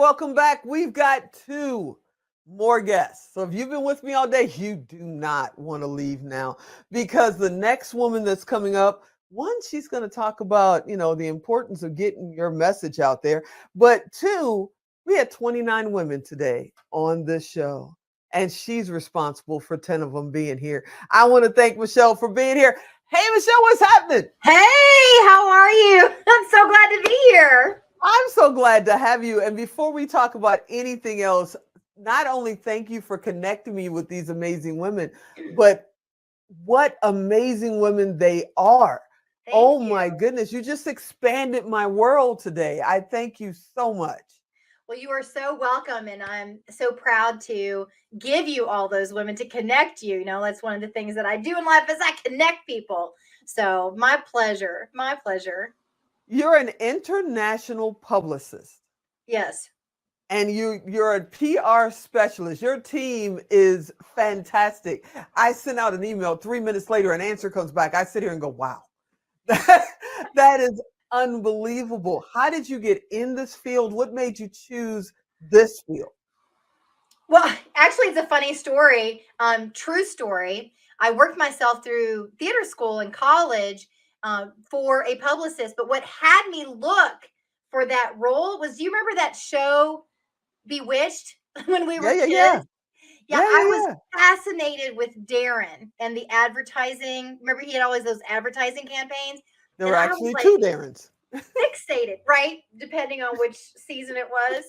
welcome back. We've got two more guests. So if you've been with me all day, you do not want to leave now because the next woman that's coming up, one, she's going to talk about, the importance of getting your message out there. But two, we had 29 women today on this show, and she's responsible for 10 of them being here. I want to thank Michelle for being here. Hey, Michelle, what's happening? Hey, how are you? I'm so glad to be here. I'm so glad to have you. And before we talk about anything else, not only thank you for connecting me with these amazing women, but what amazing women they are. Thank Oh you. my goodness, you just expanded my world today. I thank you so much. Well, you are so welcome, and I'm so proud to give you all those women to connect you. That's one of the things that I do in life is I connect people. So my pleasure. My pleasure. You're an international publicist. Yes. And you're a PR specialist. Your team is fantastic. I sent out an email 3 minutes later, an answer comes back. I sit here and go, wow, that is unbelievable. How did you get in this field? What made you choose this field? Well, actually, it's a funny story. True story. I worked myself through theater school and college for a publicist. But what had me look for that role was, do you remember that show Bewitched when we Yeah, were yeah, kids? yeah. Yeah, Yeah, I yeah, was yeah. fascinated with Darren and the advertising. Remember, he had always those advertising campaigns, There and were I was actually like two Darrens. fixated, right? Depending on which season it was.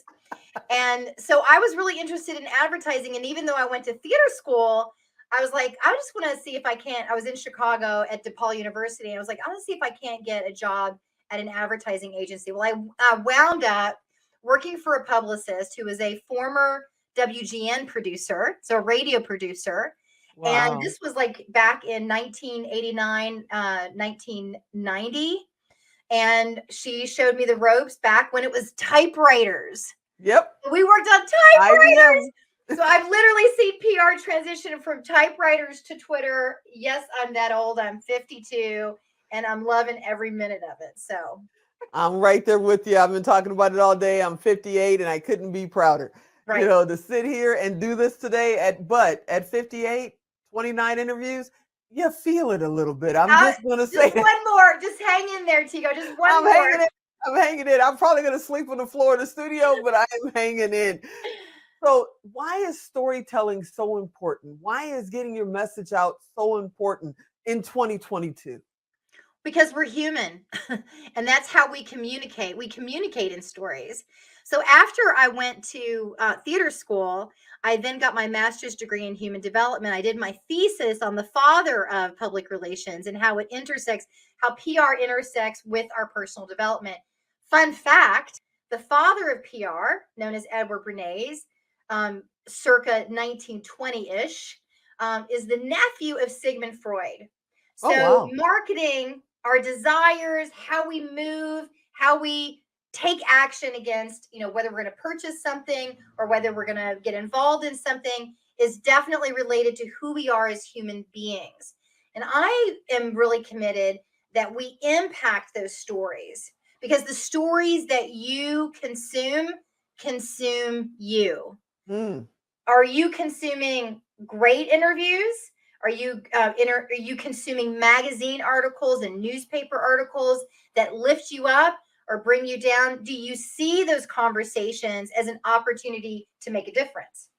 And so I was really interested in advertising. And even though I went to theater school, I was like, I just want to see if I can't. I was in Chicago at DePaul University. And I was like, I want to see if I can't get a job at an advertising agency. Well, I wound up working for a publicist who was a former WGN producer, so a radio producer. And Wow. this was like back in 1989, 1990. And she showed me the ropes back when it was typewriters. Yep. We worked on typewriters. IBM. So I've literally seen PR transition from typewriters to Twitter. Yes, I'm that old. I'm 52 and I'm loving every minute of it. So, I'm right there with you. I've been talking about it all day. I'm 58 and I couldn't be prouder. right. To sit here and do this today at 58, 29 interviews, you feel it a little bit. I'm Uh, just going to just say that. one more. Just hang in there, Tico. Just one I'm more. hanging in. I'm hanging in. I'm probably going to sleep on the floor of the studio, but I am hanging in. So, why is storytelling so important? Why is getting your message out so important in 2022? Because we're human and that's how we communicate. We communicate in stories. So after I went to theater school, I then got my master's degree in human development. I did my thesis on the father of public relations and how it intersects, how PR intersects with our personal development. Fun fact, the father of PR, known as Edward Bernays, circa 1920-ish, is the nephew of Sigmund Freud. Oh, So wow. marketing, our desires, how we move, how we take action against, whether we're going to purchase something or whether we're going to get involved in something is definitely related to who we are as human beings. And I am really committed that we impact those stories because the stories that you consume you. Mm. Are you consuming great interviews? Are you consuming magazine articles and newspaper articles that lift you up or bring you down? Do you see those conversations as an opportunity to make a difference?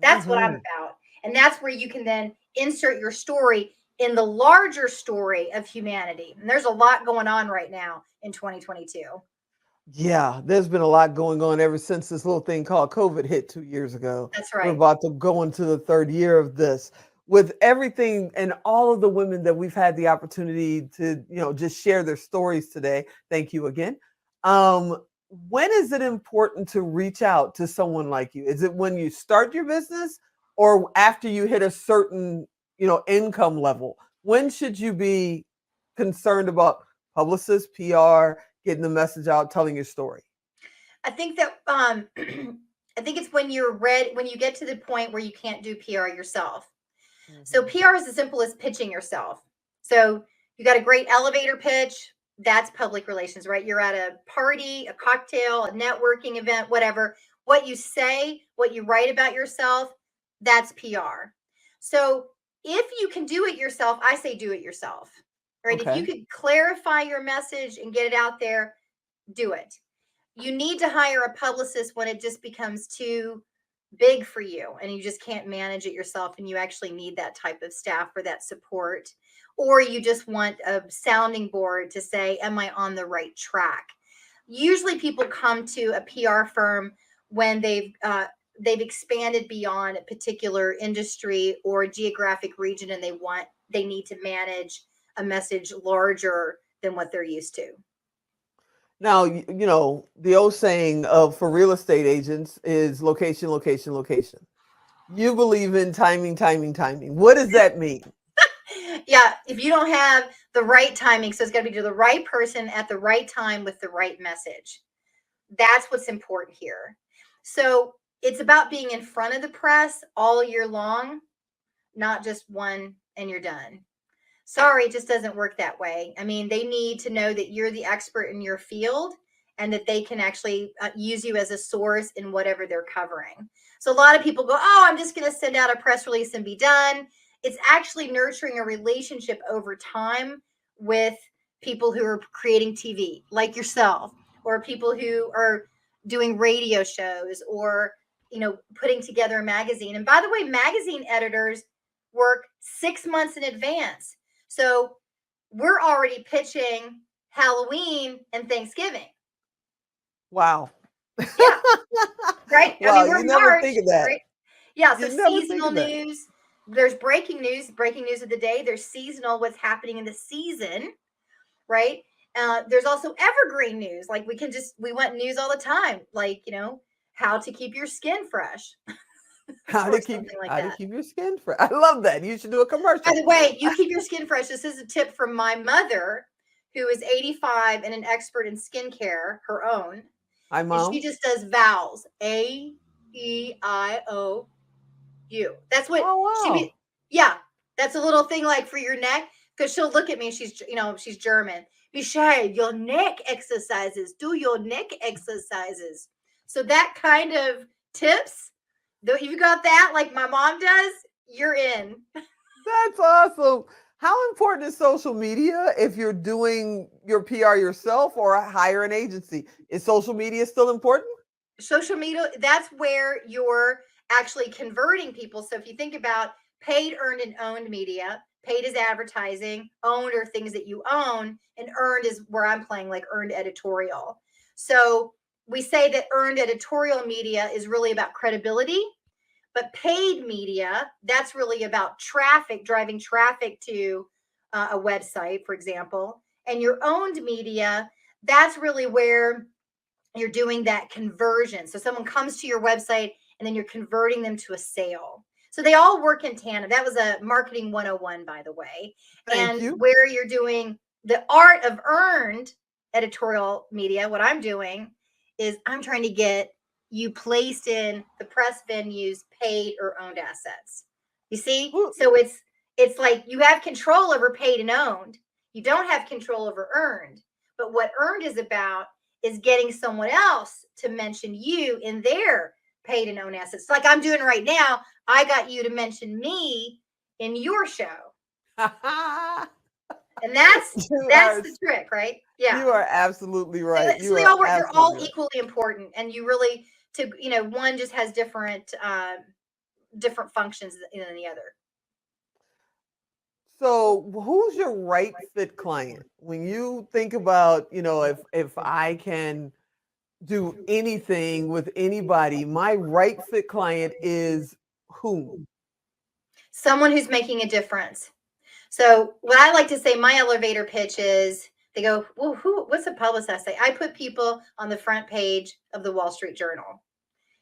That's what I'm Hmm. about. And that's where you can then insert your story in the larger story of humanity. And there's a lot going on right now in 2022. Yeah, there's been a lot going on ever since this little thing called COVID hit 2 years ago. That's We're right. about to go into the third year of this. With everything and all of the women that we've had the opportunity to, just share their stories today. Thank you again. Um, when is it important to reach out to someone like you? Is it when you start your business or after you hit a certain, income level? When should you be concerned about publicists, PR, getting the message out, telling your story? I think that I think it's when you're ready, when you get to the point where you can't do PR yourself. So Mhm. PR is as simple as pitching yourself. So you got a great elevator pitch, that's public relations, right? You're at a party, a cocktail, a networking event, whatever. What you say, what you write about yourself, that's PR. So if you can do it yourself, I say do it yourself. Right? If you Okay. could clarify your message and get it out there, do it. You need to hire a publicist when it just becomes too big for you and you just can't manage it yourself and you actually need that type of staff for that support, or you just want a sounding board to say, am I on the right track? Usually people come to a PR firm when they've expanded beyond a particular industry or geographic region, and they need to manage a message larger than what they're used to. Now, you know, the old saying of for real estate agents is location, location, location. You believe in timing, timing, timing. What does that mean? Yeah, if you don't have the right timing, so it's got to be to the right person at the right time with the right message. That's what's important here. So it's about being in front of the press all year long, not just one and you're done. Sorry, it just doesn't work that way. I mean, they need to know that you're the expert in your field and that they can actually use you as a source in whatever they're covering. So a lot of people go, oh, I'm just going to send out a press release and be done. It's actually nurturing a relationship over time with people who are creating TV, like yourself, or people who are doing radio shows, or putting together a magazine. And by the way, magazine editors work 6 months in advance. So we're already pitching Halloween and Thanksgiving. Wow. Yeah. Right? I Wow, mean, we're you never March, think of that. right? Yeah. So You never think seasonal of that. news. There's breaking news of the day. There's seasonal, what's happening in the season, right? There's also evergreen news. Like we want news all the time. Like, how to keep your skin fresh or something like How to that. keep your skin fresh. I love that. You should do a By commercial. the way, you keep your skin fresh. This is a tip from my mother, who is 85 and an expert in skincare, her own. Hi, And she mom. just does vowels. AEIOU. That's what Oh she wow. be. Yeah, that's a little thing like for your neck, because she'll look at me. She's German. Beshade, your neck exercises. Do your neck exercises. So that kind of tips, though, if you got that like my mom does, you're in. That's awesome. How important is social media if you're doing your PR yourself or hire an agency? Is social media still important? Social media, that's where you're actually converting people. So if you think about paid, earned, and owned media, paid is advertising, owned are things that you own, and earned is where I'm playing, like earned editorial. So we say that earned editorial media is really about credibility, but paid media, that's really about traffic, driving traffic to a website, for example. And your owned media, that's really where you're doing that conversion. So someone comes to your website and then you're converting them to a sale. So they all work in tandem. That was a marketing 101, by the way. Thank And you. where you're doing the art of earned editorial media, what I'm doing is I'm trying to get you placed in the press venues, paid or owned assets. You see? Who- So it's like you have control over paid and owned. You don't have control over earned. But what earned is about is getting someone else to mention you in their paid and owned assets. Like I'm doing right now, I got you to mention me in your show. And that's you that's are the trick, right? Yeah. you are absolutely So, right. so You they are all work, they're all absolutely right. equally important. And you really one just has different functions than the other. So, who's your right fit client? When you think about, you know, if I can do anything with anybody, my right fit client is whom? Someone who's making a difference. So what I like to say, my elevator pitch is, they go, well, what's a publicist? I put people on the front page of the Wall Street Journal.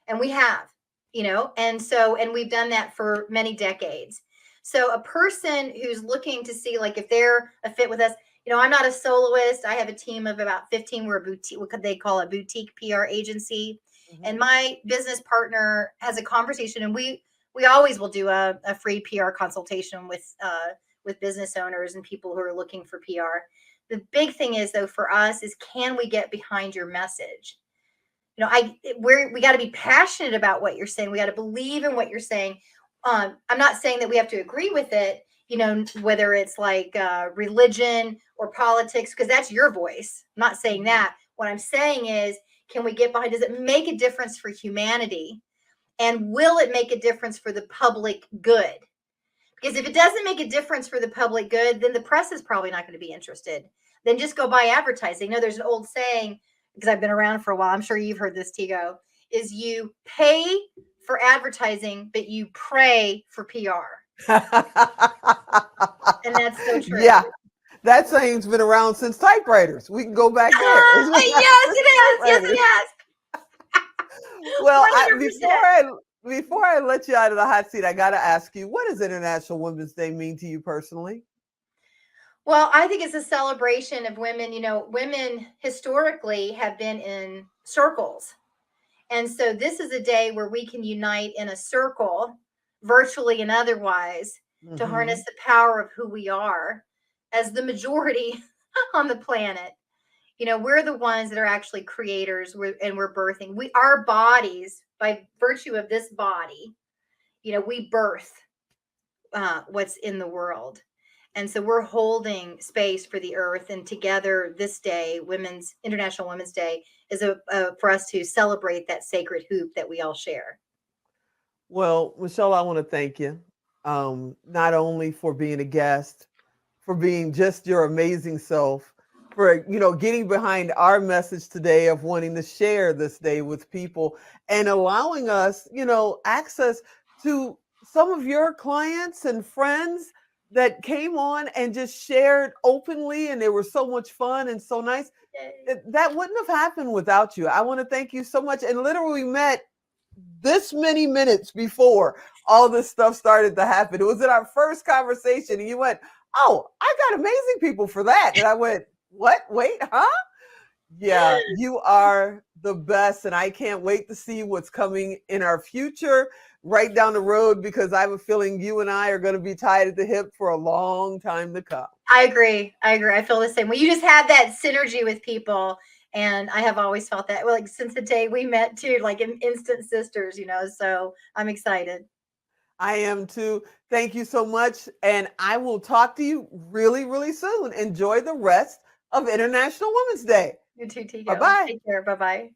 And we have, and we've done that for many decades. So a person who's looking to see, like, if they're a fit with us, I'm not a soloist. I have a team of about 15. We're a boutique, what could they call a boutique PR agency. Mhm. And my business partner has a conversation, and we always will do a free PR consultation with business owners and people who are looking for PR. The big thing is, though, for us is, can we get behind your message? we got to be passionate about what you're saying. We got to believe in what you're saying. I'm not saying that we have to agree with it, whether it's like religion or politics, because that's your voice. I'm not saying that. What I'm saying is, can we get behind? Does it make a difference for humanity? And will it make a difference for the public good? Because if it doesn't make a difference for the public good, then the press is probably not going to be interested. Then just go buy advertising. There's an old saying, because I've been around for a while. I'm sure you've heard this, Tigo, is you pay for advertising, but you pray for PR. And that's so true. Yeah, that saying's been around since typewriters. We can go back there. It's been Yes, since it is. Yes, it typewriters. has. Well, 100%. before I let you out of the hot seat, I got to ask you, what does International Women's Day mean to you personally? Well, I think it's a celebration of women. Women historically have been in circles. And so this is a day where we can unite in a circle, virtually and otherwise, to harness the power of who we are as the majority on the planet. We're the ones that are actually creators, and we're birthing. Our bodies, by virtue of this body, we birth what's in the world. And so we're holding space for the earth, and together this day, International Women's Day, is for us to celebrate that sacred hoop that we all share. Well, Michelle, I want to thank you, not only for being a guest, for being just your amazing self, for getting behind our message today of wanting to share this day with people and allowing us, access to some of your clients and friends that came on and just shared openly, and they were so much fun and so nice. That wouldn't have happened without you. I want to thank you so much. And literally met this many minutes before all this stuff started to happen. It was in our first conversation, and you went, "Oh, I got amazing people for that." And I went, "What? Wait, huh?" Yeah, you are the best, and I can't wait to see what's coming in our future right down the road, because I have a feeling you and I are going to be tied at the hip for a long time to come. I agree. I feel the same. Well, you just have that synergy with people, and I have always felt that. Well, like since the day we met, too, like instant sisters. So I'm excited. I am too. Thank you so much, and I will talk to you really, really soon. Enjoy the rest of International Women's Day. You too, Tigo. Bye-bye. Take care. Bye-bye.